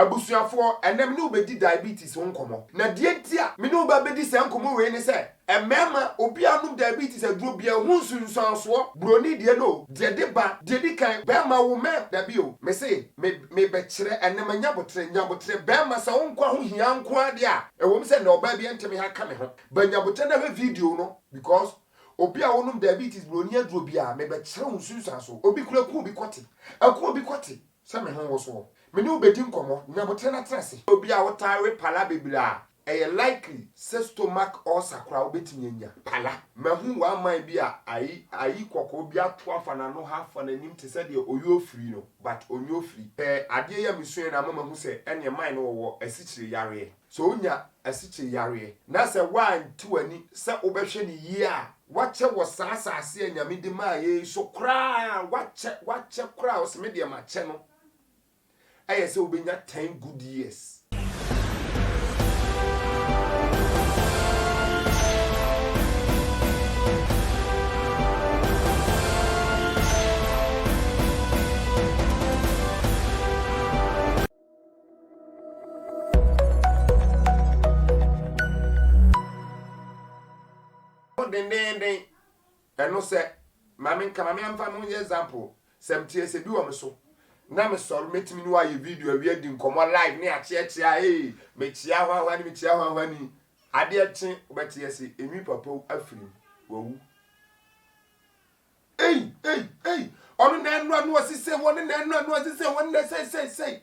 abusuafo enem ne obedi diabetes ho nkomo na die ntia me ne obabedi se nkomo we ne se emema obi anum diabetes aduro bia hu nsunsanso broni die no de deba de di kan be ma wo me da bio me se me be kire enem nyabotre be ma sa wo nkwa ho hia nko ade a ewom se na oba bia ntemi ha ka me ho ba nyabotre na video no because obi a wonum diabetes broni aduro bia me be kire hu nsunsanso obi kura ku obi kwoti aku obi kwoti se me ho wo so me ne obedi nkomo nyabotre na trase obi a wotare pala bebira eye likely say stomach ulcer kra obetimi anya pala mahu wa man bi a ayi kokko bi ato afa na no ha fa na nim te se de oyo free no but onyo free ade ya misue na mama hu se ene man no wo asichire yare so onya asichire yare na se wan ti wani se obehwe ni yi a wache wo saasase anyame de ma ye so kra wache kra o se me de ma che no eye se obenya 10 good years. Den eno se mame amfa mo example semtie se bi wo me so na me so metimi ni wa ye video awie di nkomo live ne ache me chia hwa ni me chia hwa ni ade ache obetie se emi papa afiri wawu onu na enu anu osise woni na enu anu osise woni na sei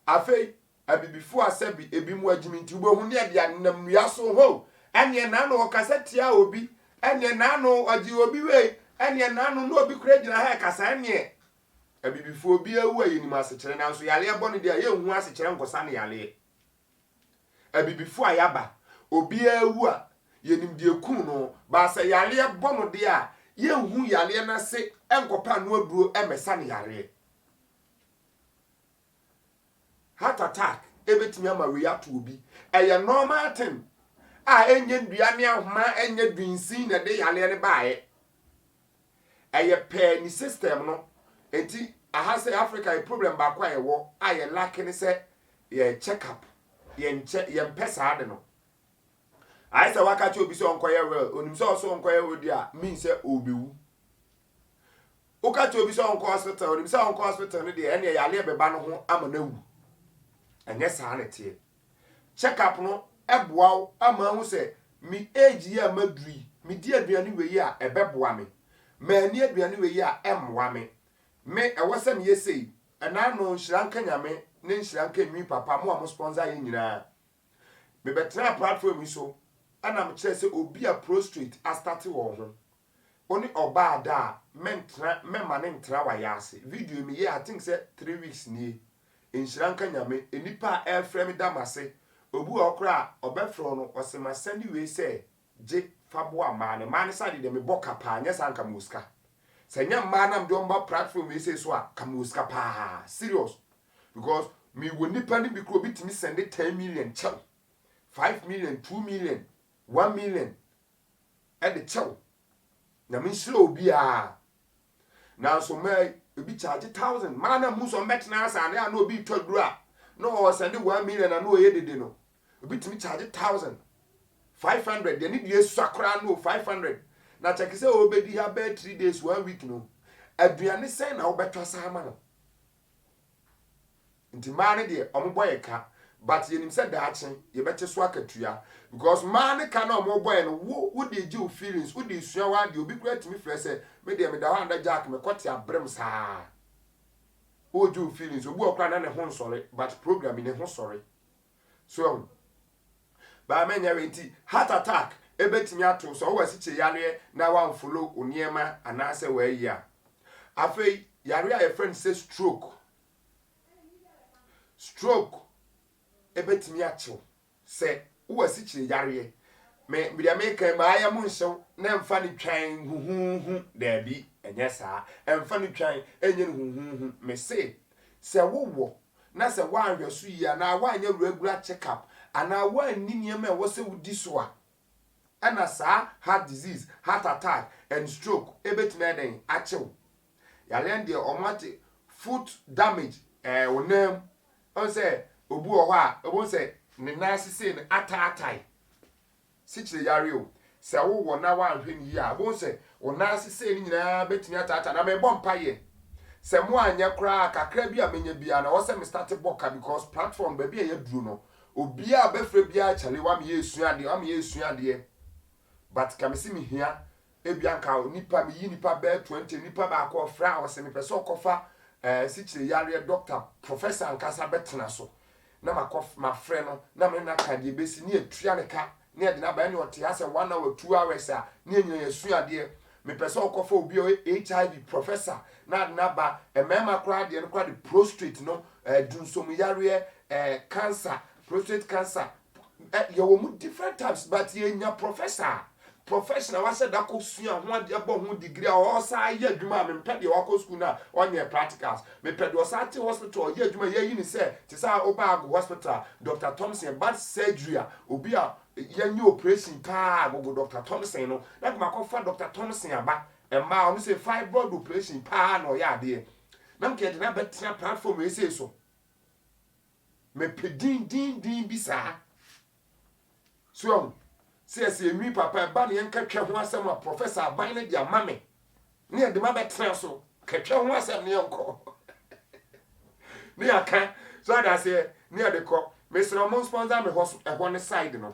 afei abibifu asabi ebi mu agimi nti ubo hu ne ade anam nua so ho ene na no okasetia obi ene na no oji obi we ene na no no obi kura gina ha kasa ene abibifu obi awu ayi ni masechire na so yale ebo ne dia ye hu asechire nkosa ne yale abibifu ayaba obi awu a yenim die ku no ba se yale ebo no dia ye hu yale na se enkopa no aduro emesa ne yale heart attack ebetimi ama we ato obi eye normal thing a enye nduane ahoma enye dwinsin na de yale ne baaye eye pe ni system no enti aha say Africa a problem ba kwa ewo aye lacking se ye check up ye mpesa ade no aye say waka chi obi so onkoye well onim so onkoye odi a mean say obewu uka chi obi so onko hospital onim say onko hospital no de ene yale beba no ho amanawu enye sa na tie check up no eboa ama hu se mi age ya madui mi di aduane we ya ebeboa me mani aduane we ya emmoa me ewose me yesei ana no nhyiranka nyame ne nhyiranka nwi papa mo sponsor ye nyina me betra platform so ana me kire se obi a prostrate a start wo ho oni oba da mentra mema ne ntra wa yase video me ye I think say 3 weeks ni nhyiranka nyame enipa air frame damase obu okra obefro no osema sandi we say je fabo amane mane sadi de me boka pa nya sanka muska senya mana mdo mba platform we say so a kamuska pa serious because me woni pa ni bi kro bitimi send 10 million chow 5 million 2 million 1 million at the chow na me slow bia na so me bi charge 1000 mana mu so metna asa na no bi todru a no send 1 million and no ye dede no bitimi charge 1500 de ni die swakra no 500 na check say obedi ha be 3 days 1 week no aduane sen na obetwa sama no nti mane de omoboye ka but yenim say daachen ye bete so akatua because mane ka na omoboye no wo de gi feelings wo de sua wa de obi kura timi frɛ say me de me da handa jack me kwete abrem saa wo gi feelings obu okra na ne ho nsore but program ne ho sore so ba menya wenti heart attack ebetimi ato so wo asiche yare na wan follow oniema anase wa yia afei yare a friend say stroke ebetimi acho se wo asiche yare me bia me kan ma aya mu nhyew na mfa ne twan huhuhu da bi enye saa emfa ne twan enye ne huhuhu me se wo na se wa ahweso yia na wa anya regular check up ana wa ni niam e wo se wudi so a ana sa heart disease heart attack and stroke ebetime eden achew yale ndie omate foot damage onam on say obu wo ha obu se ne nan sese ne ataatai sichire yare o se wo wo na wa hwe ni ya obu se wo nan sese ni nyina betini ataata na me bom paye se mo anya kra kakra bi a menya bia na wo se me start boka because platform ba bia ya duro no obi a befre bia chale wa me yesu ade but kamesi me hia ebia nka nipa me yi nipa be 20 nipa ba ko fra wo se me pese okofa sichire yare doctor professor ankasa betena so na makof ma frɛ no na me na ka de besi ne atua ne ka ne de na ba ne ote ase 1 hour 2 hours a ne nyina yesu ade me pese okofa obi HIV professor na de na ba mema kra de no kra de prostate no dunsom yare cancer prostate cancer you mu different types but ye nya professional wa said akọ sua ho ade abo ho degree o sa ye adwuma me pede wakọ school na onye practicals me pede o sa te hospital ye adwuma ye yi ni say te sa Obago hospital Dr. Thompson bad surgery obi a ye nye operation pa go Dr. Thompson no na kuma ko fa Dr. Thompson aba ma o say fibroid operation pa na o ya ade na mke de na betra platform e say so me pedin din bi sa so se emi papa ba ne enka twa ho asem a professor aban ne dia mame ne de ma betra so ka twa ho asem ne enko ne aka so that say ne de ko me sro mo sponsor me ho ne side no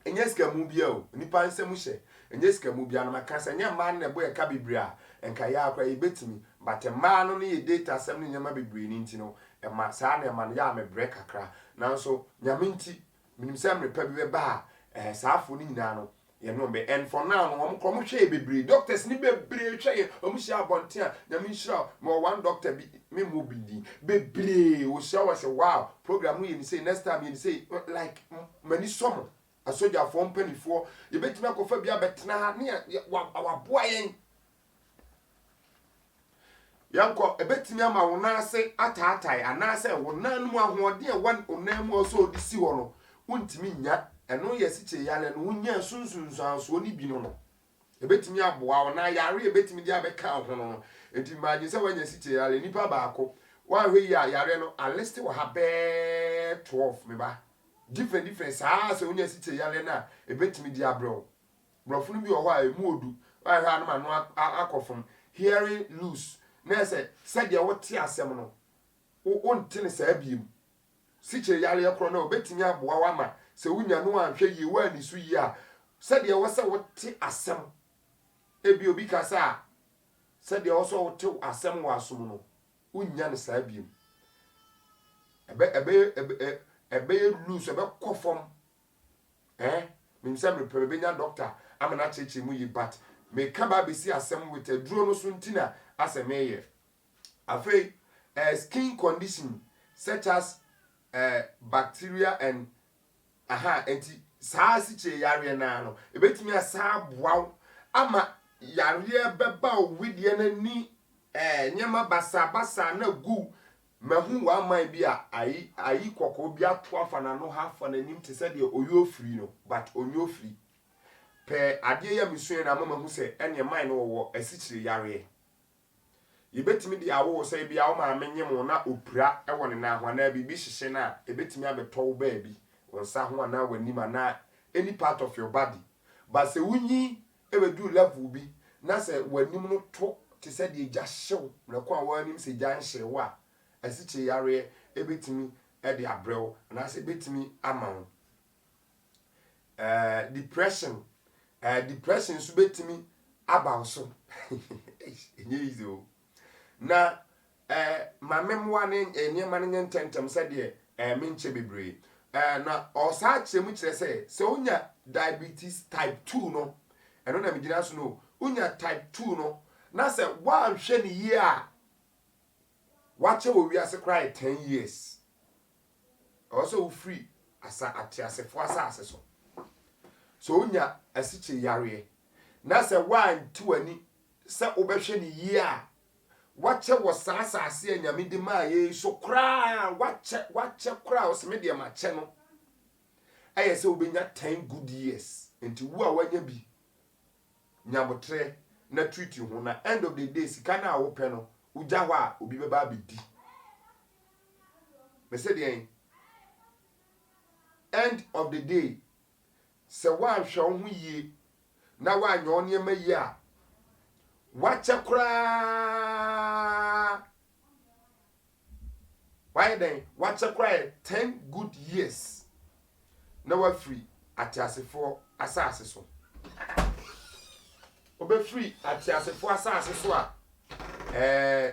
enye sika mu bia o nipa nsem hye enye sika mu bia no maka se nya man ne boy ka bibria enka ya akwa ibetimi but man no ne data asem ne nyama bibri ni nti no e ma sa na man ya me break akra nanso nyame nti minim se me pa bi ba saafo ni nyina no ye no be and for now no kom hwe bebre doctors ni bebre hwe omu hia abonte a na me hira mo one doctor bi me mo bidi bebre o hia wa se wow program you say next time you say like many some asoja for mpanifo ye betima akofa bia betena ha ne waboa yen yanko ebetimi ama wona ase ataatai anase wona nu ahoode e wan onamu oso odisi wo no untimi nya eno yesiche yale no unya sunsunsanso ni bi no ebetimi aboa wona yare ebetimi dia beka ho no enti maji se wanya siche yale nipa baako wa hwe ya yare no a list wa ha be 12 me ba different se unya siche yale na ebetimi dia bro brofunu bi wo ho a emu odu wa hwe anu manu akofom hearing loose na se de wote asem no wonte ne sa biem siche yale yakro na obetimi aboa wa ma se wunya no anhwe yi wa ni su yi a se de wo se wote asem ebi obi kasa se de wo so wote asem wa asom no wunya ne sa biem ebe lose ebe kofom minse me pe benya doctor amana cheche mu yi but me ka ba be si asem with a duro no so ntina asemeye afei skin condition such as bacteria and enti saa siche yare na no ebetimi asa boaw ama yare beba owidie na ni nyema basa na gu mahu wa man bi a ayi kokko bi ato afa na no hafa na nim te se de oyo free no but onyo free pe ade ya misue na mama hu se ene man no wo asichire yare yebetimi de awo se bia wo ma menye mo na opura e woni na hwana bibi hyehye na ebetimi abeto ba bi wonsa ho na wani ma na any part of your body but se wunyi e be do level bi na se wanim no to te se de gya hyew na ko a wanim se gya nhyew a asichi yare ebetimi e de abrew na se ebetimi amawo depression so betimi abaw so enye easy o na mamemwa ne enyema ne ntentem se de menche bebre na osa chemu kire se unya diabetes type 2 no eno na migina so no unya type 2 no na se wa hwe ne yi a wache wo wi ase cry 10 years also free asa atiasefo asa ase so unya asiche yare na se wa ntuani se obehwe ne yi a wache wo sasa ase anyame de ma ye so kra wache kra o se me de ma che no aye se obenya 10 good years enti wo a wanya bi nyabotre na treat you ho na end of the day sika na wo pe no ugya ho a obi beba abedi me se de end of the day se wan hwe ho yie na wan yo ne ma yie a wache kra why then wache kra 10 good years na wa free atiasefo asase so obe free atiasefo asase so a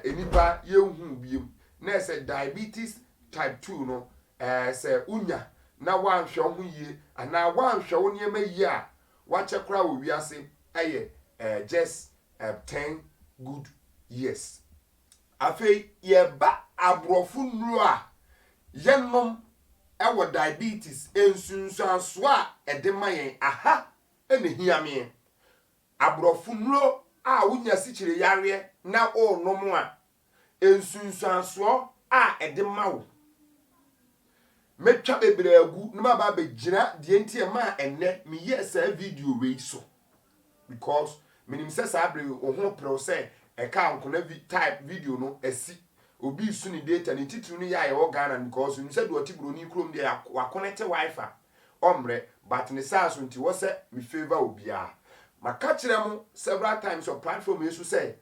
enipa yehu biem na se diabetes type 2 no se unya na wanhwe ho yie ana wanhwe wo ne ma yie a wache kra wo wiase aye just 10 good years afei ye ba abrofu nru a yenom ewo diabetes ensunsuanso a edemayen aha enehiame abrofu nru a wunya sichire yare na o nom a ensunsuanso a edemawo metwa bebre agu na ba begina de ntie ma enne me yesa video we so because minim se sabre ohun pro se e ka nkona type video no esi obi su ni data ni titru ni ya ye Ghana because you said what bro ni krom de wa connect wifi omre but ni sa so nti wo se me favor obia maka kire mo several times on platform yesu say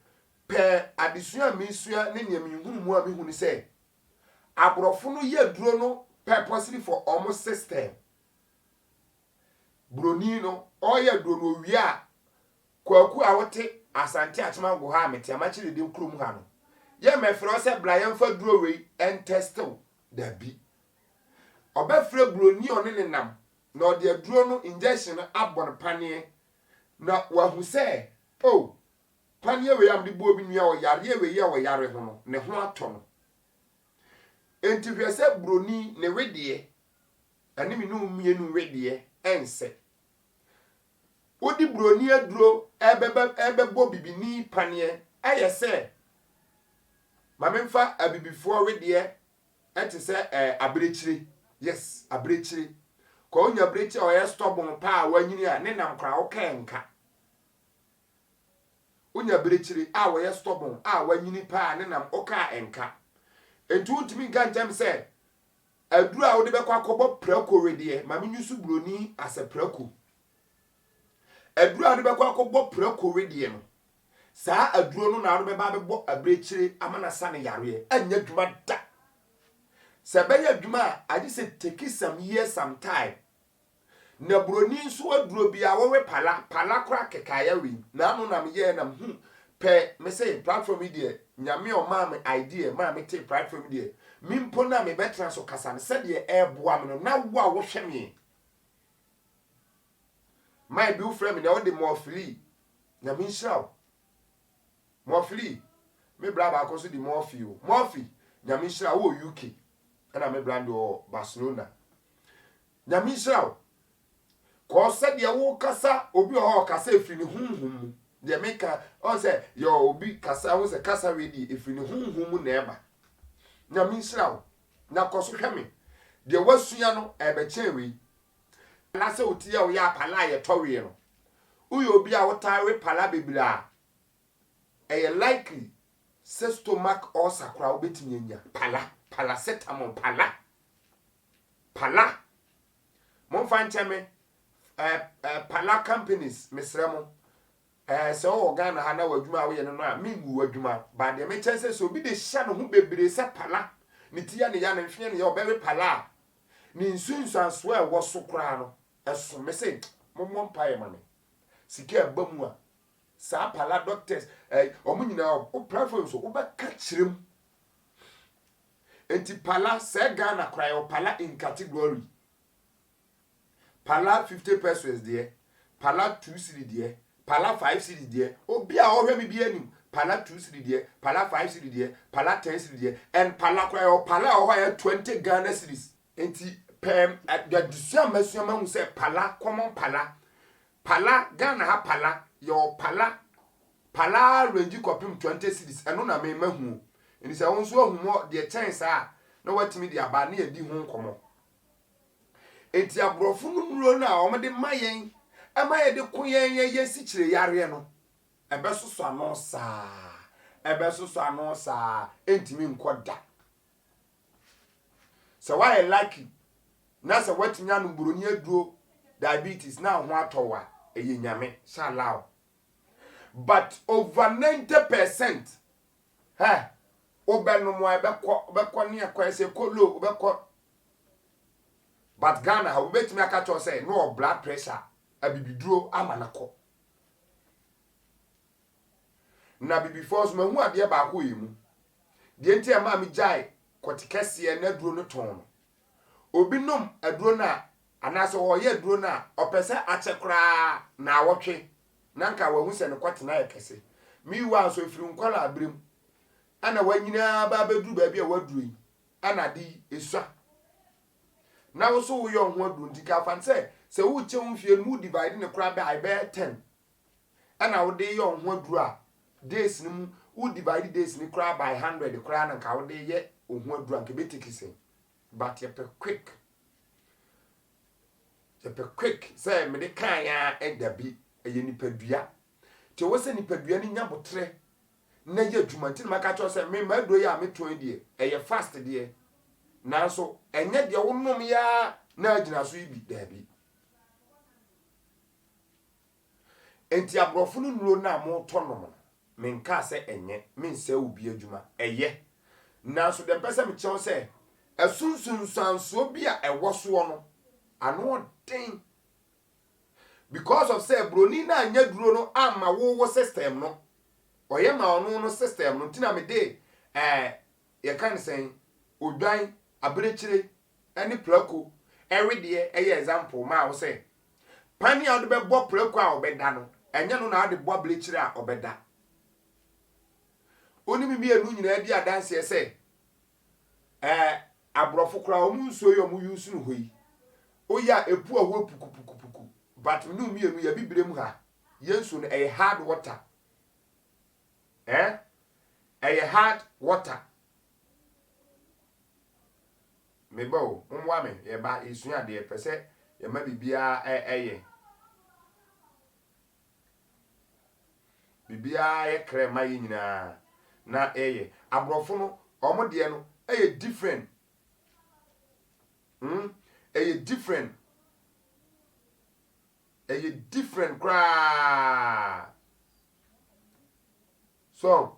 per adesua mesua ne ne mihunu mu a mihunu say abrofo no ye duro no purposely for almost system broni no oye duro no wi a kwaku a wote asante atmango ha mete amachire de krom ha no ye mefro se Brian fa duro we en testill da bi obefre broni one ne nam na ode duro no injection abon pane na wahu se oh pane we am de bo bi nua o yare we ye o yare ho no ne ho ato no enti hwe se broni ne wedie animi no mienu wedie ense odi broni aduro ebebo bibini pane ayese mamemfa abibifo wedie enti se abrechire yes abrechire ko onya abrechire o ye stubborn pa wanyini a ne nam kra wo kenka onya abrechire a wo ye stubborn a wanyini pa ne nam oka enka enti utimi gantem se aduru a wo de bekwa kobo prako wedie mamenyusu broni ase prako aduru a de bekwa kobo prako wedie no saa aduro no na aro beba bebo abrechire amana sane yare anya dwuma da sebeye dwuma adi se take some years some time na broni nso aduro bia wo pala kra kekaya wi na anu na me ye na pe me say platform idea nyame o ma me idea ma me take platform idea mimpo na me betra so kasa ne se de eboa me no na wo a wo hwe me my bill frame na wo de more free na me nshraw Morphy, me braba akoso di Morphy, nyamishra wo UK, ana me brand o Barcelona. Nyamishra, ko said ya wo kasa, obi o kasa efiri ni hunhum. De meka, on say yo obi kasa wo se kasa ready efiri ni hunhum na eba. Nyamishra, na koso hweme. De wasua no ebe chen we. Na se otia wo ya pala ye towe no. Uyo obi a wo tawe pala bebira. Eye likely se stomach ulcer kra obetimi anya paracetamol pala mon fa ncheme pala companies mesremo se o Ghana ha na wadwuma wo ye no a mingu wadwuma ba de me chense so obi de hia no ho bebere se pala ne tia ne ya ne hwe ne ya obewe pala ni nsunsu anso e wo so kra no eso me se mommo pae ma me sika abamu a sa pala doctors omunyina o platform so obeka kirem enti pala se Ghana cry o pala in category pala 50 pesos there pala 2 cedi there pala 5 cedi there obi a ohwe mi bi anim pala 2 cedi there pala 5 cedi there pala 10 cedi there and pala cry o pala o 20 Ghana cedis enti pem the December hu say pala common pala Ghana ha pala your pala range kopim 20 cedis eno na me mahu eni se won so ahumo de chance a na watimi de aba na edi hu nkomo enti abrofo no nuro na o me de mayen amaye de koyen ye sichire yare no ebesoso ano sa enti mi nkoda so why lucky na se watinya no buroni aduro diabetes na ho atowa eye nyame shallow. But over 90% obenu mo ebekọ ne akọ ese kolo obekọ. But Ghana ha obetimi aka cho say no blood pressure abibiduro amanako. Na bibi force ma hu ade ba ko yimu. De enti e ma mi jai kotikese na duro no ton no. Obi nom aduro na anase wo ye aduro na opese achekra na awotwe na nka wa hu se ne kwatena yekese. Mi wa so firi nkwala abrem. Ana wanyina ba bedu ba bia waduro yi. Ana di esua. Na wo so wo yo ho aduro ndika fan se wo che wo fie mu divide ne kra ba I be 10. Ana wo de yo ho aduro a days ni wo divide days ni kra by 100 kra na nka wo de ye ho aduro nke betikise. But you quick. You quick. Say me de kan ya edabi eye nipadua. Ti wo se nipadua ni nyabotre na ye adwuma nti maka cho say me maduro ya me ton die eye fast die. Nanso enye de wonom ya na agina so ibi dabi. Enti abrofo no nuro na mo tonom. Me nka se enye me nse obi adwuma eye. Nanso de pese me cho say esunsunsanso bia ewoso no ano den because of say broni na anya duro no ama wo system no oye ma ono no system no tina me de ye kan sen odwan abrechire ani plako everyday eye example ma wo say pani a do be bo plako a obeda no enya no na ade bo abrechire a obeda oni mi enu nyina di adanse say abrofo kra o mu nso yo mu yusu no hoyi oya epu awo pukupukupuku but nu mi enu ya bibirem ha yensu no hard water hard water me bo mwa me ye ba esu ade e pese ye ma bibia bibia ye krema yi nyina na abrofo no omo de no different. Different. Different cry. So,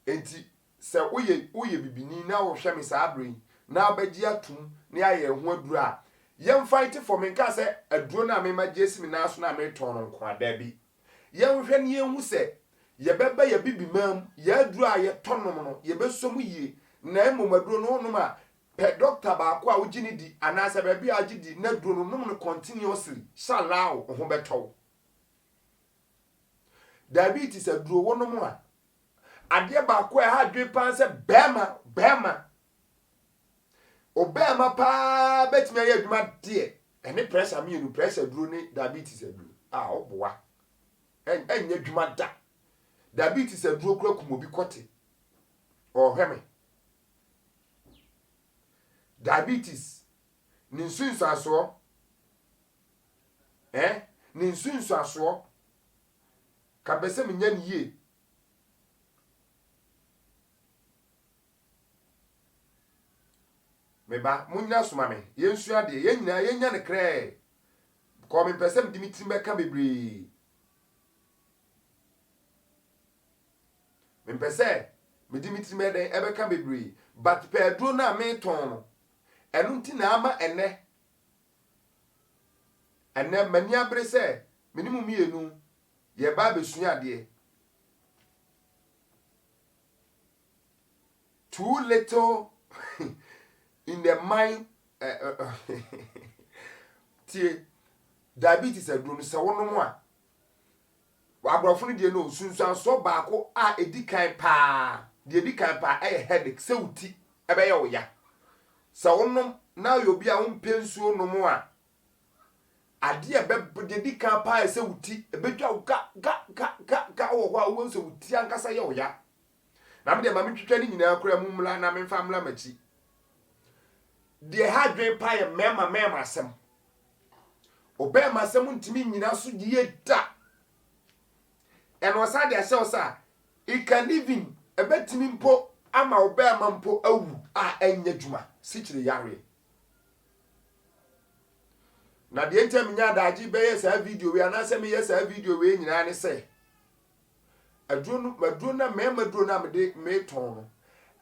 enti se uye bibini na wo hwe me sa abrin na abagi atum na aye ho aduru a yem fight for me nka se aduro na me magesi me na so na me ton no kwa da bi yem hwe ne hu se ye beba ye bibimam ye aduru a ye tonom no ye besom yie na emomaduro no no ma pe doctor ba ko a wogini di anasa ba bi agidi na duro no no continuously shallow ho beto diabetes aduro wono mo a ade ba ko ha dwe pan se bema obema pa betime ya adwuma de ene pressure mi enu pressure duro ni diabetes aduro oboa enya adwuma da diabetes aduro kura kumobi kote hweme diabetes ni nsunsuaso ni nsunsuaso ka bese menya ni ye meba munya soma me yensu ade yenyina yenya ne kre ko me pese me dimiti meka bebre me pese me dimiti me den ebeka bebre but pedro na me ton no enu nti na ama ene mani abre se minimu mienu ye ba besua ade too little in the mind tie diabetes aduro se wono mo a abrofo no de no sunsan so baako a edikan pa de edikan pa headache se uti ebe ye oya se wono na yobi a wompensuo no mo a ade ebe de edikan pa se uti ebetwa ga wo a wo se uti ankasa ye oya na me de ma metwetwa ni nyina akura mu mla na me mfa mla machi de hadwe pa ye mema asem obema asem ntimi nyina so die da eno sa de ashe osa I can even ebetimi mpo ama obema mpo awu a enya dwuma sikire yare na de ntem nya daji be yes a video we anase me yes a video we nyina ne se aduro na me maduro na me ton no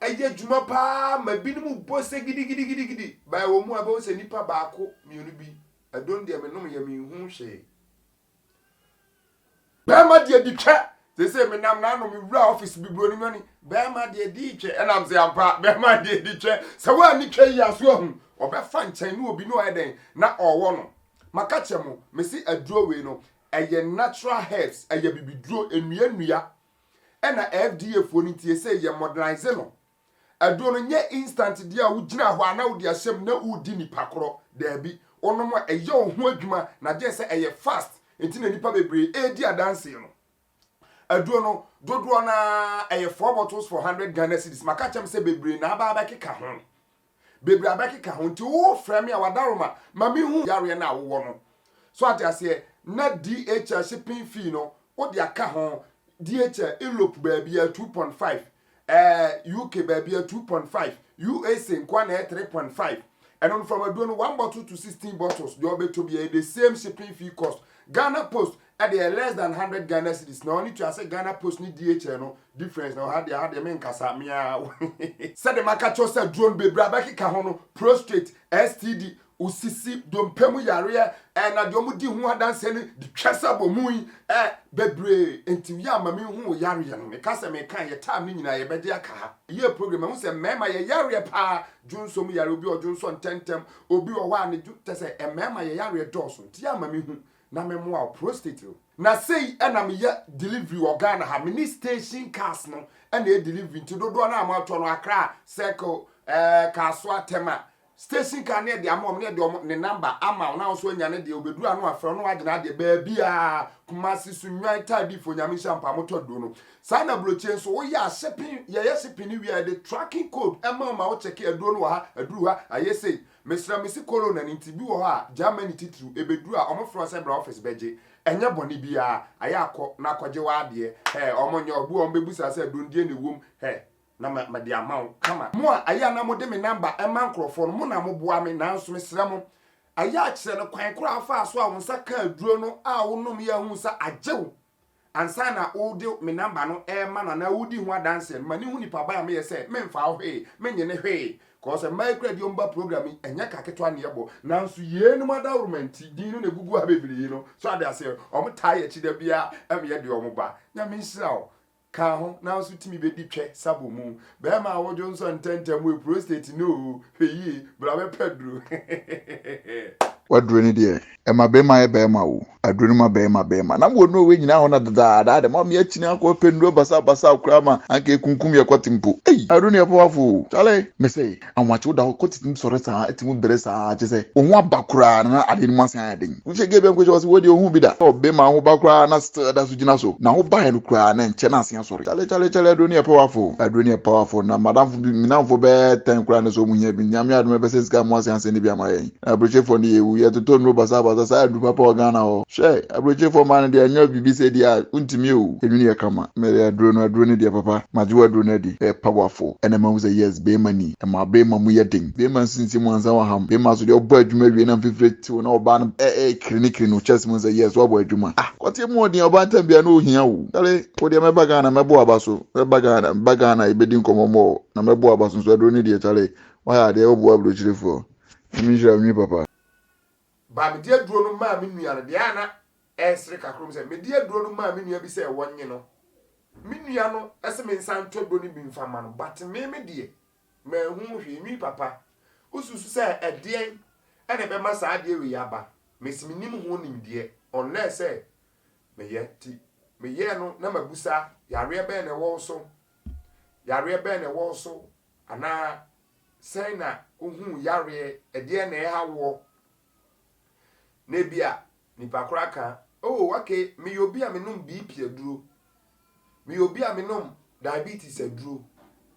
eye djuma pa ma binim bose gidi ba wo mu aba wo se nipa baako miunu bi adon de me nom ye me hu hwe ba ma de ditwa se me nam na no me wura office bi bro ni mani ba ma de ditwe enam se ampa ba ma de ditwe se wa ni twa yi aso hu obefa nchen ni obi no eden na owo no maka chemo me si aduro we no eye natural herbs eye bibiduro enua ena FDA fo ni tie se ye modernize no aduro no nye instant dia wo gina ho ana wo dia hyem na wo di nipa koro da bi onom eye ho adwuma na je se eye fast enti na nipa bebre edi adanse no aduro no dodo na eye 4 bottles for 100 Ghana cedis maka chem se bebre na aba keka ho bebre aba keka ho nti wo frame ya wadaroma mami hu yare na wo no so ati ase na DHL shipping fee no wo dia ka ho DHL Europe baby 2.5 UK baby 2.5 USA nkwa na 3.5 and on from aduro no 1 bottle to 16 bottles the obe to be the same shipping fee cost Ghana Post at the less than 100 Ghana cedis now need to say Ghana Post need DHL no difference now had the men kasa mia said the makacho said drone baby abaki ka ho no prostate STD usisi dompemu yare na de omudi hu adanse ne de twasa bomu bebre enti ya mami hu yare no me kasa me kan ye time ni nyina ye bede aka ha ye program hu se mema ye yare pa junso mu yare obi ojunso ntentem obi wo wa ne tese mema ye yare doso nti ya mami hu na memo a prostate na sei na me ya delivery organ ha mini station cars no na e delivery nti dodo na amato no Accra circle kaso atema station car near the amom near the number ama na so nya ne de obeduru anu afro no agina de ba bia kumasi sunwan tai bi fo nyame champa moto do no sa na bloche so wo ya shipping ye shipping ni we the tracking code ema ma wo check aduro no ha aduru ha ayese mesra mesi corona nti bi wo ha Germany titru ebeduru a omofro se bra office beje enye boni bia ayakọ na akọje wa ade omonye obu ombebusa se dondie ne wom na ma di amount kama mo aya na mo de me number e man crofo mo na mo boa me na nso me sra mo aya kire no kwan kro afa so a wonsa ka aduro no a wonom ya hu sa ajew ansa na wo de me number no e ma na wudi hu adanse ma ni hu nipa ba me ye se me mfa ho me nyene hwe cause my credit omba program enya ka ketwa ne yebo na nso ye no madawromenti din no na gugu ha bebiri no so ade ase o mo taye chi da bia em ye de o mo ba nya me nsira o ka ho na so timi be di twe sabo mu be ma wo jonso ntentem we prostate no hweyi bra be pedro waduro ni de ema be ma wo aduro ma be ma na mo no we nyina ho na dada de ma me akini akọ penduro basa okura ma anke kunkum ye kwatimpo aduro ni efowafo chale me say anwache da kotitim sore sa etimu bere sa je ohun abakura na ade ni masan aden wo che gebe nko se wodi ohun bi da be ma ho bakura na da su jina so na ho ba he no kura na nche na asen sore chale aduro ni efowafo na madam fu mi na fo be ten kura na so mu nya bi nyame adum be se sika mo asen ni bi amaye abroche fo ni ewu ye to no basa sa adu papa organa ho she abroche for man de anya bibi se dia untimi o enuni e kama mere aduro ni de papa maju aduro na di powerful ene ma say yes be mani e ma be ma mu yedin be man sinti mu anza wa ham be ma so de obo adwuma wie na fifreti na oba no kiri no chest mu say yes obo adwuma kote mu odin oba ntam bia na ohia wo dale wo de meba Ghana mebo abaso meba Ghana ibedi nkomomo na mebo abaso so aduro ni de chale wa ya de obo abroche for mi jira mi papa ba me dia duro no ma me nua no de ana esre kakrom se me dia duro no ma me nua bi se wonye no me nua no ese me nsan todo ni bi mfa ma no but me die ma hu hwe nwi papa ususu se edien ene be ma sa de wi aba me simi nim hu nim de unless say me ye ti me ye no na mabusa yare be na wo so ana say na uhu yare edien na e hawo nebia nipa kraka okay me obi a menum BP aduro me obi a menum diabetes aduro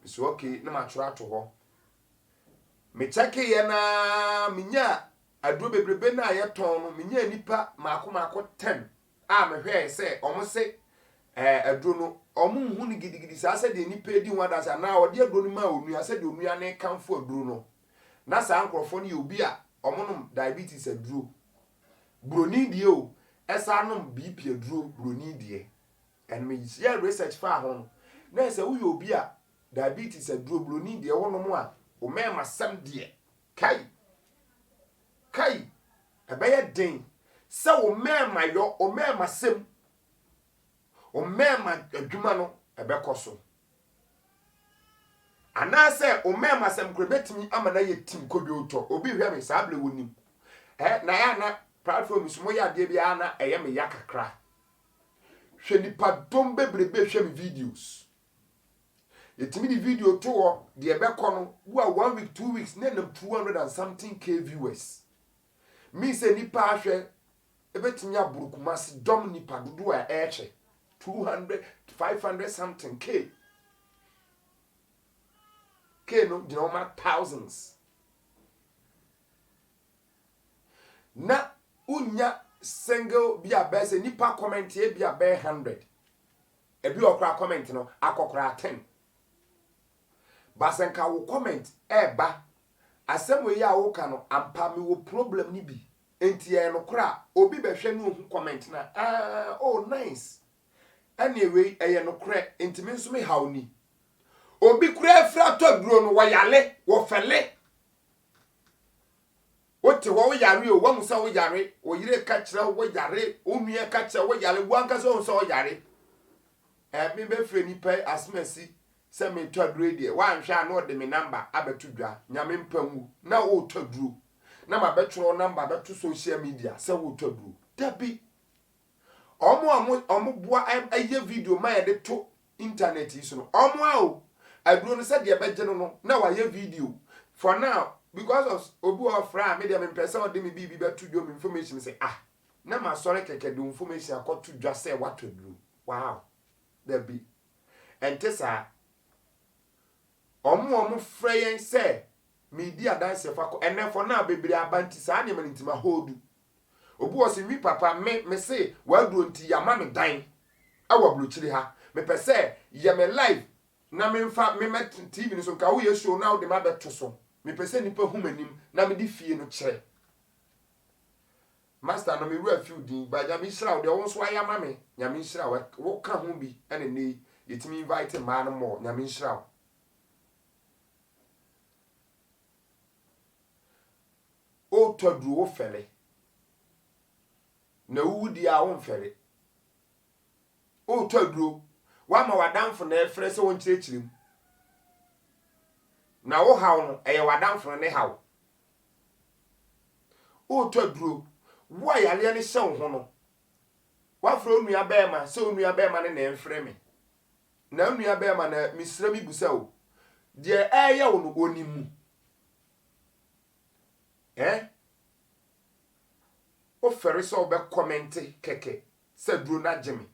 so okay na matwra to ho me check ye na minya aduro bebrebe na ye ton no minya nipa mako 10 a me hwe se omo se aduro no omo hu ni gidigidi sa se de nipa edi hu adasa na ode aduro no ma onua se de onua ne kanfo aduro no na sa ankrofo ne obi a omo num diabetes aduro broni die o esa nom BP aduro broni die and me share research fa ho na say wo obi a diabetes aduro broni die wo no mo a o mema sam die kai ebeye den se wo mema yo o mema sem o mema adwuma no ebekoso ana se o mema sem krebetimi amana yetim kodwoto obi hwe me sable wonim na ya na platform so mo ya de bia na eye me yakakra hwe nipa dom bebrebe hwe me videos yetimi di video to wo de ebekọ no wo a 1 week 2 weeks na 200 and something k viewers mi se nipa hwe ebetimi aburukumasi dom nipa dodo a eche 200 500 something k no di no ma thousands na unya single bi abese nipa comment e bi abe 100 ebi okra comment no akokra 10 basenka wo comment eba asem we ya wo ka no ampa me wo problem ni bi enti e no kra obi be hwe no hu comment na oh nice anyway eye no kra enti me nso me haw ni obi kra fra to duro no wo yale wo fele wote wo yare o wamu sa wo yare wo yire ka kire wo yare onua ka kire wo yare wanka so wo yare me be frɛ nipa asmasi se me to aduro die wan hwa na ode me number abetu dwa nyame mpamu na wo to aduro na ma betworo number betu social media se wo to aduro dabi omo boa aye video ma ye de to internet yi so no omo a o aduro no se de beje no na wa ye video for now because of obu ofra me de me pese o de me bibi betu dwo me information say na ma sore keke de information akoto dwa say what to do wow dabi entesa omo freyen say media dance fa ko ene for na bebiri abanti sa anya manintima hodu obu o se mi papa me say wadu nti ya ma me dan awa blochiri ha me pese ye me live na me mfa me met TV ni so ka wo ye show na wo de ma beto so me pese nipa humanim na me di fie no kire master no me ru afiu din ba ja me hira wo de wo so aya ma me nya me hira wo ka ho bi ene ne yetimi invite ma no mo nya me hira o todru wo fele na wudi a won fele o todru wa ma wadamfo na efre se won kirekirim na wo hawo no eye wadamfo ne hawo o todru wo yale ne hye wo ho no wa fro nua bema se onua bema ne na enfre me na nua bema na misra mi busa o de eye wo no onimu o fere so be comment keke se duro na jemi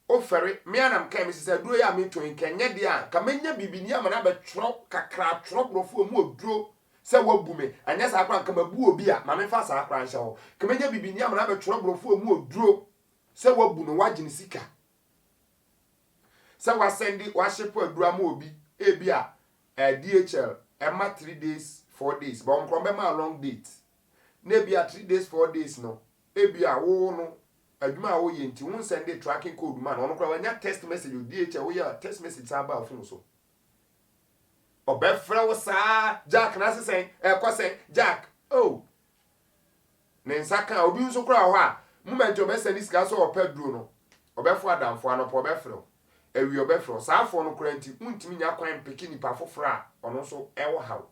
o fere me anam kai me se duro ya me to nkenye de a ka menya bibini ama na be tro kakra tro brofo mu oduro se wabu me anya sa akran ka mabu obi a ma me fa sa akran hye ho ka menya bibini ama na be tro brofo mu oduro se wabu no wagine sika se wa sendi wa ship aduro ama obi e bi a DHL ema 3 days 4 days but on be ma long date na bia 3 days 4 days no e bia wo no adwuma wo ye nti won send the tracking code man ono kra wanya text message o DHL wo ya text message sa ba phone so obefra wo sa Jack na sesen kwase Jack oh ne nsaka obi nso kra ho a moment obesani sika so opedro no obefo adamfo anopo obefra ewi obefra sa afo no kra nti untimi nya kwan pekini pa fofra ono so ewo hawo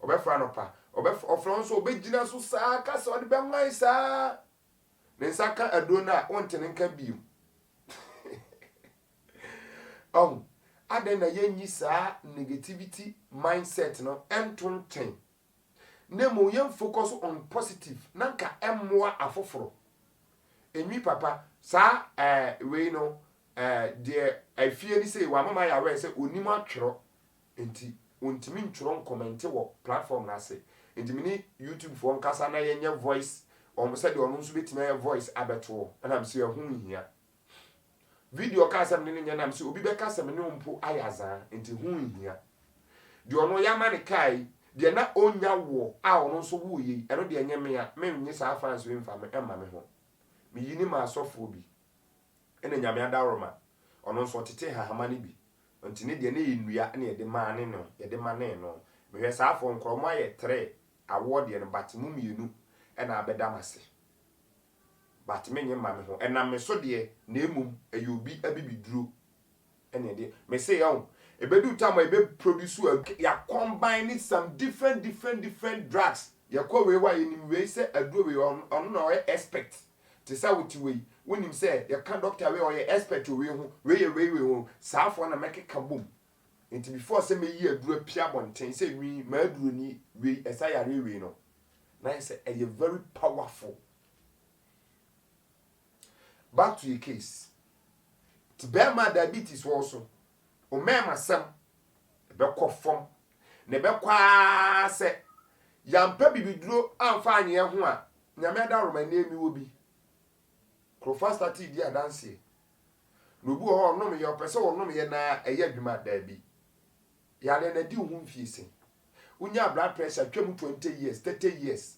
obefra no pa ofron so obegina so saa ka so de benwan saa ne nsaka adona wontene nka biu aden na yenyi saa negativity mindset no entonten nemo yen focus on positive nanka emmoa afoforo enwi papa saa we no de afie ni say wa mama ya we say onima twero enti ontimi ntwero comment wo platform na say enti mini YouTube for nkasa na yenye voice said ono nso betime voice abeto na am say hu hia video ka asem ne nya na am say obi be ka asem ne mpo ayaza enti hu hia de ono ya ma ne kai de na onya wo a ono so wo yi eno de enye me a me nyi sa fans we mfa me ema me ho me yini ma asofo bi ene nyame adaroma ono so tete hahama ne bi ntine de na enua na ye de ma ne no ye de ma ne no me hwe sa afo nkromo aye 3 award ye no batemu mienu ena abeda mase but me nyi ma me ho ena me so de na emum ayobi abibiduro ene de me say yo ebedu time ebe produce ya combine some different drugs ya ko we wa yenim we say aduro we on no expect to say what we when him say ya can doctor we or expect we ho we ho saafo na make ka bom nti before say me yi aduro pia bonten say we ma aduro ni we esa ya we no na say a very powerful. Back to your case. To bear my diabetes also. O mema sem be kɔ fam ne be kwa se yampa bibiduro amfa anye ho a nyame adaroma na emi wo bi krofa start di adanse no bu ho no me ye opese wo no me ye na eye adwuma da bi yale na di hu mfiese unya blood pressure twam 20 years 30 years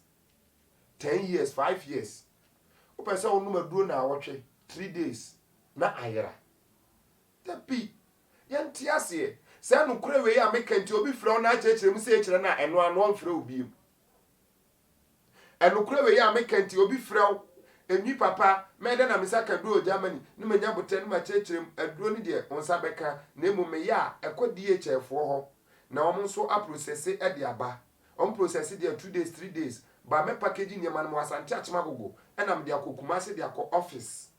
10 years 5 years opese wo no maduro na awotwe 3 days na ayera tapi yanti ase se no kure we ya mekanti obi frɛ na akyerɛkyerɛ mu se kyerɛ na ɛno ano mfrɛ obi ɛno kure we ya mekanti obi frɛ enyi papa mede na misaka do Germany ne manya bote ne ma kyerɛkyerɛ mu aduro ne de onsa bɛka na emu me ya ɛkɔdi HF ho na wɔn nso aprocess e de aba on process de 2 days 3 days ba me package ne ma no asante achema gogo ɛna me de akokuma se de akɔ office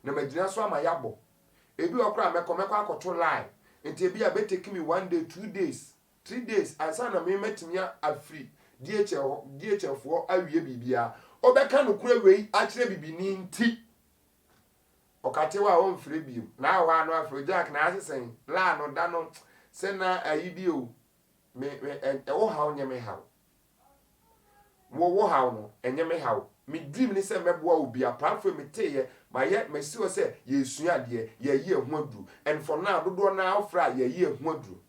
na magina so ama yabo ebi okra mekọ akoto line enti ebi abetake me 1 day 2 days 3 days ansa na me metimia afri DHL fo awie bibia obeka no kura wei akire bibini nti okate wa o mfre biu na wa no afro jack na asesen la no da no se na ayidi o me wo hawo nyeme hawo wo hawo no enyeme hawo me dream ni se meboa obi apart from me teye maye mesiwo se yesua de ye yi ehu aduru and for now dodo na ofra ye yi ehu aduru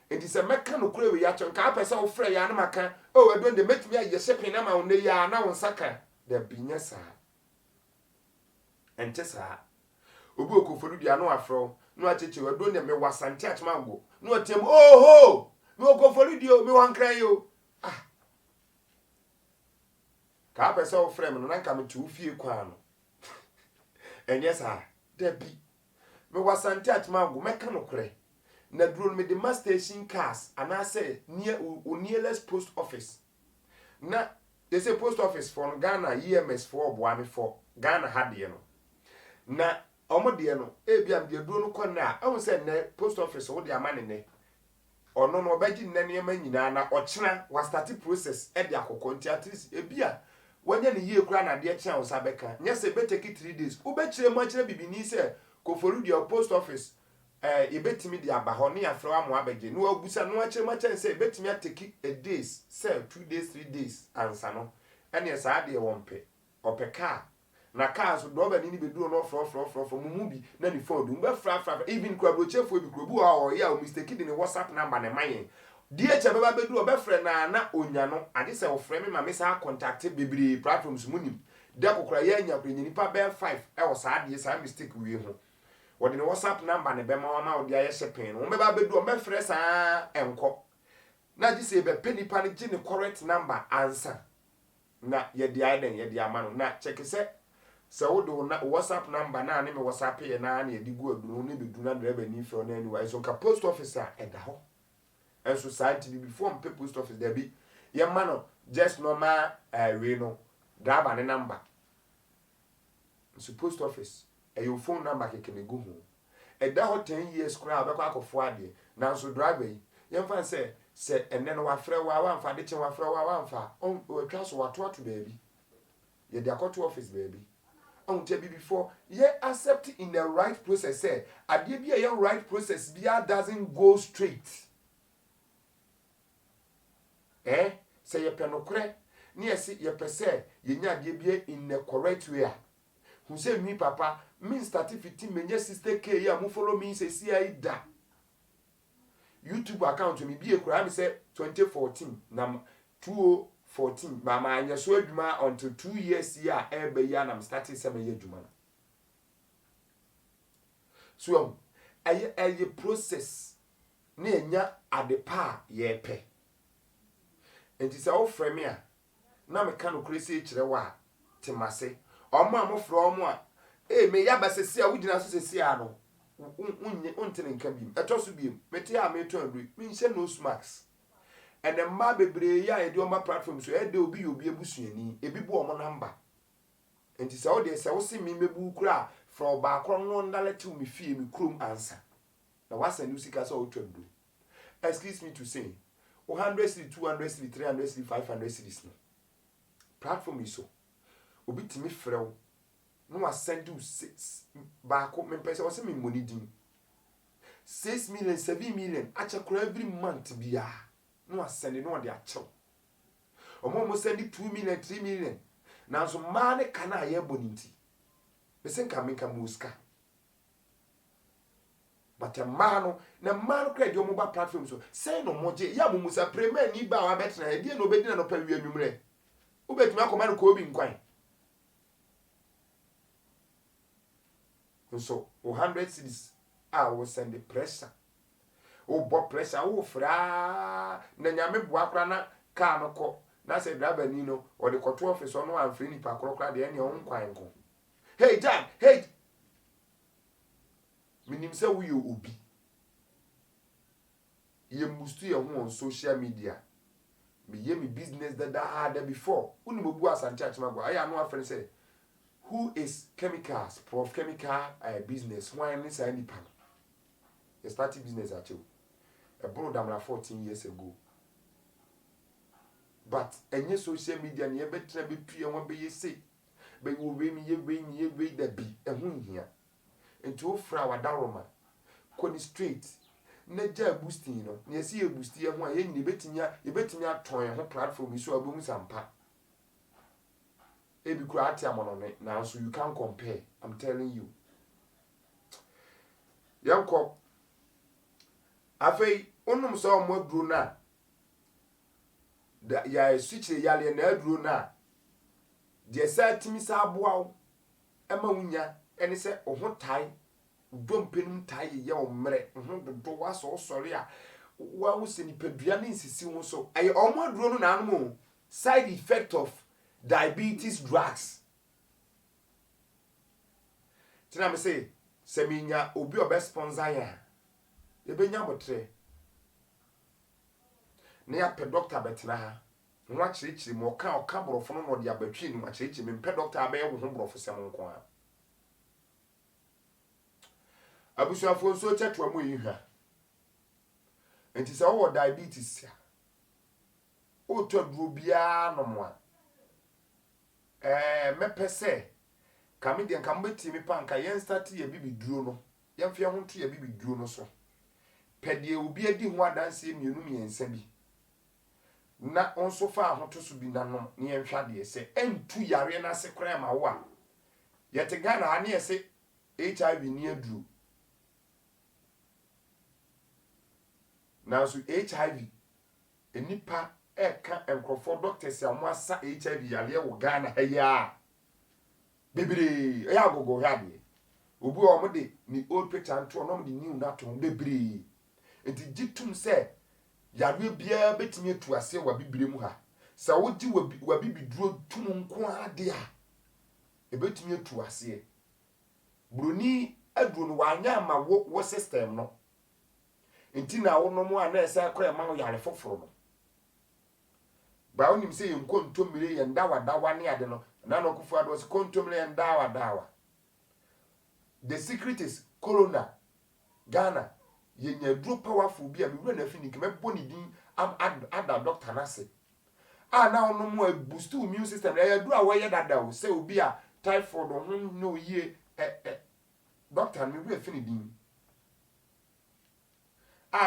enti se meka no kura we ya chon ka pese ofra ya na maka o edon de metumi aye shipping na ma won ya na won saka de binya sa ente sa obi okofolu dia no afro no acheche edon de me wasante atmango no atem oho me okofolu dia o me wankran yo ka pese ofra me no na nka me tu fie kwa no enye sa debi me wasante atmango meka no kure na duro me the mass station cars and I say near nearest post office na they say post office for Ghana EMS for boame for Ghana had no na omo de no ebiam de duro no kona I say na post office wo de amane ne ono no obaji nne ma nyina na ochena was start process e de akoko nti at least ebia wanya ne yie kura na de kya wo sabeka nya se be take 3 days wo be kire mo kire bibini se koforu de post office ebetimi de abaho ne afro amu abeje no abusa no akire ma kyan se ebetimi ateki a days say 2 days 3 days ansa no ene sa de wonpe opeka na car so do ba ni bedu no fro mumu bi na ni phone do be fra even kwa brochefo bi krobu a o ya o mistake de ne WhatsApp number ne mayen DH baba bedu o be frɛ na onya no ade sɛ o frɛ me ma me sa contact bebiri platforms munim de kokora ya nya kura nipa be 5 e wo sa ade sa mistake wie ho wodi ne WhatsApp number ne be ma ma odi aye shipping no be ba bedu o be frɛ sa enko na ji se be penipa ne gi ne correct number answer na ye di aiden ye di amano na check se wo do na WhatsApp number na ne me WhatsApp ye na ye di gu aduru ne bedu na driver ni fro na anyway so ka post officer eda ho and society before mpe post office there be ye man just normal we no driver ne number so post office your phone number kekene go ho eda ho 10 years kura abekwa akofo ade na so driver ye mfa se enne no wafrɛ wa amfa de chen wafrɛ wa amfa on twa so wato baby ye de akoto office baby on tell before ye accept in the right process say ade bia your right process bia doesn't go straight say ye penokre ni ese ye pese ye nya ade bia in the correct way who say me papa me start 15 menye 60k ya mu follow me say see da YouTube account me be a crime say 2014 nam 2014 mama anya so adwuma until 2 years here ebe ya nam starting 7 year adwuma so aye process na enya adepa ye pe enti se wo frɛ me a na me ka no kresi kire wa temase omo amofro omo a me ya basesi a wugina so sesi a no untene nka bim etoso bim mete a me to andru me nse no smax ene ma bebre ya e de oma platform so e de obi abusuani ebi bo omo number enti se wo de se wo se me mebu kura from ba kro no ndalete mi fie mi krom answer na wasa ni usika so to andru excuse me to say 100 cedi 200 cedi 300 cedi 500 cedis no platform is so obi timi frew no wa send you 6 ba ko me pese o se me money din 6 million 7 million acha kura every month bia no wa send no de acha mo send 2 million 3 million na so ma ne kana ye boninti be se nka me nka muska but a man na man credit your mobile platform so say no moje ya musa premier ni ba wa betra e die no be dina no pa wi anwumre wo betuma akoma no ko obi nkwan so 100 cedis I will send the pressure o bo pressure wo fra na nyame boa kra na ka no ko na se driver ni no o de koto office no amfri ni pa krokra de ene on kwan ko hey Jack hey minim se wo ye obi ye mustu ye ho on social media me ye me business that had before uni mo bu asante achimagwa aya no afre say who is chemicals prof chemical business when this any pan you started business at you a bro damla 14 years ago but any social media ni e betra be pie won be ye say be wo we mi ye we da bi ehun hia enti o fra wadaroma koni straight na ja boosting no na yesi e boost ye ho a ye nyine betimi aton ho platform so abomu sampa ebi kura ati amonone now so you can't compare I'm telling you yanko afei onum so omo aduro na da ya switch yale na aduro na de sa timi sa aboa ema wunya ene se oho tai dompenum tai ye omre ho dodo wa so sori a wa wo se ni padua ne nsisi wo so aye omo aduro no na anum side effect of diabetes drugs tina me say seminya obi obe sponsor ya ebenya motre ne ya pe doctor betina ha nwa chirichiri mo ka borofo no de abatwi ni nwa chirichiri me pe doctor abe wo ho borofo sem nko a abusuafo nso cheto amu yihwa enti se wo diabetes ya o to duro bia no mo a mepese kamedian kambeti mi panka yen start ye bibi duro no yen fia ho to ye bibi duro no so pedie obi adi ho adanse mienu miensa bi na onso fa ho to so bi na no ne yen hwa de se entu yare na se kra ma wo a yete Ghana ane ese HIV ni aduro na so HIV enipa eka enkrofo doctors ya mwasa HIV yale wo Ghana haya bebere ya gogo hade obu o mode ni old picture nto no mode new na to bebere enti gitum se yale bia betimi tu ase wa bibire mu ha sa wogi wa bibiduro tum nko ade a ebetimi tu ase broni aduro no wanya ma wo system no enti na wo no mu a na esa akra ma wo yare foforo no ba onim se yenko ntomire ye ndawa ne ade no na no kufu ado se kontomire ye ndawa the secret is corona Ghana ye nyaduro powerful bi a me wura na fini ke mebo ni din am ada doctor na se na ono mu boost immune system ya duro a wo ye dada o se obi a typhoid ho no ye doctor me wura fini din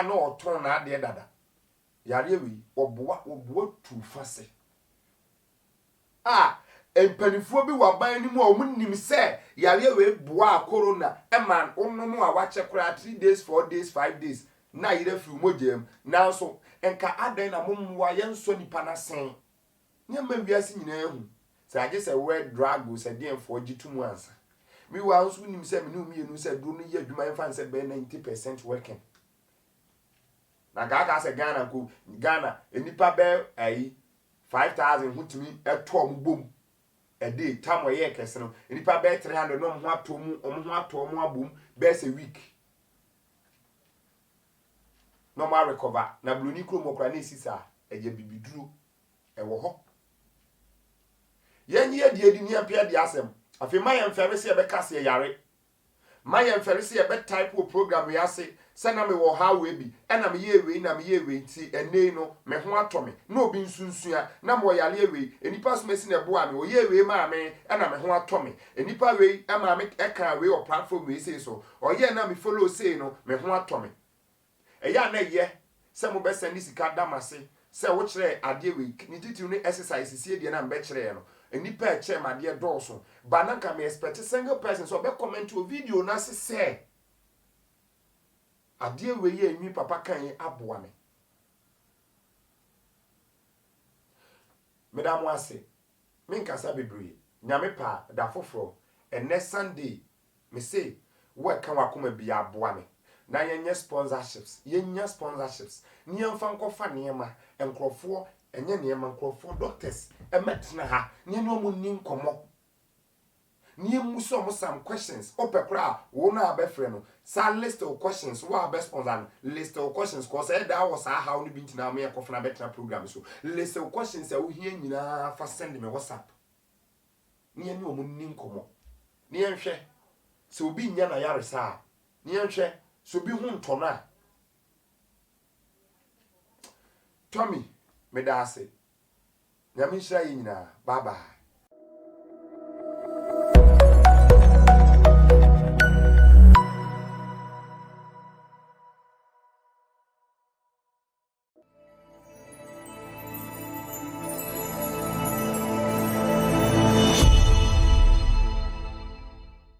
no oton na ade dada yare wi oboa tu fase empanifo bi waban ni mu a omunnim se yare we boa corona man onno mu a wache kura 3 days 4 days 5 days na yire firi mogem nanso enka adan na momwa yenso nipa na sen nyema wiase nyina ehu se age se we drug se den fo gitumu ansa mi wa nso nim se me no mienu se do no ye adwuma enfa se be 90% working na gaga se Ghana enipa be 5000 hutumi eto mbom a day time we ye kese no enipa be 300 no ho atomu ho atomu abom be se week no ma recover na bloni kro mokra na esisa eje bibiduro ewo ho yenye ye di ni apia di asem afi ma ye mfere se be kase yare ma ye mfere se be type of program ya se na me wo ha we bi na me ye we na me ye we ti ene no me ho atome na obi nsunsua na mo yale we enipa so mesi na bo a me o ye we ma me na me ho atome enipa we ma me e kan we o platform we say so o ye na me follow say no me ho atome eya na ye se mo be send sika damase se wo kire ade we ni titi no exercise sie de na mbe kire no enipa e kire ma de dɔɔso ba na ka me expect single person so be comment o video na se ade we ye nwi papa kan aboa me madam wase men kasa bebre nyame pa da foforo ene Sunday me say wo kan wakoma bia aboa me na yenye sponsorships ni yemfa nkofa niema enkrofo enye niema nkrofo doctors emetna ha ni no mu ni nkomo ni muso mo some questions opekra wo na abefre no sa list of questions wo abe sponsor list of questions cause e da was how no bi ntina me ekofna betra program so list of questions e wo hia nyina fa send me WhatsApp ni eni o mu ni nkomo ni enhwe se obi nya na yare sa ni enhwe so bi hu ntona Tommy medase nyame nhira yi nyina bye bye